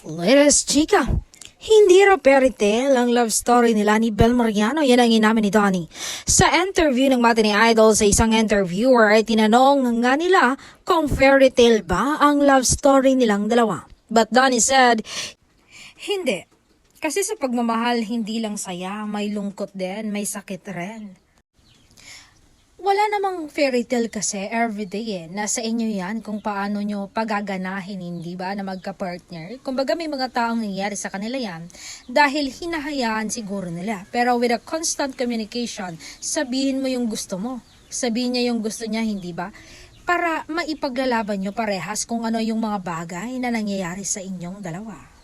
Latest chika. Hindi raw fairy tale ang love story nila ni Bel Mariano. Yan ang inamin ni Donnie. Sa interview ng Matinee Idol, sa isang interviewer ay tinanong nga nila kung fairy tale ba ang love story nilang dalawa. But Donnie said, hindi. Kasi sa pagmamahal, hindi lang saya, may lungkot din, may sakit rin. Wala namang fairy tale kasi everyday Nasa inyo yan kung paano nyo pagaganahin, hindi ba, na magka-partner. Kumbaga may mga taong nangyayari sa kanila yan dahil hinahayaan siguro nila. Pero with a constant communication, sabihin mo yung gusto mo. Sabihin niya yung gusto niya, hindi ba? Para maipaglalaban nyo parehas kung ano yung mga bagay na nangyayari sa inyong dalawa.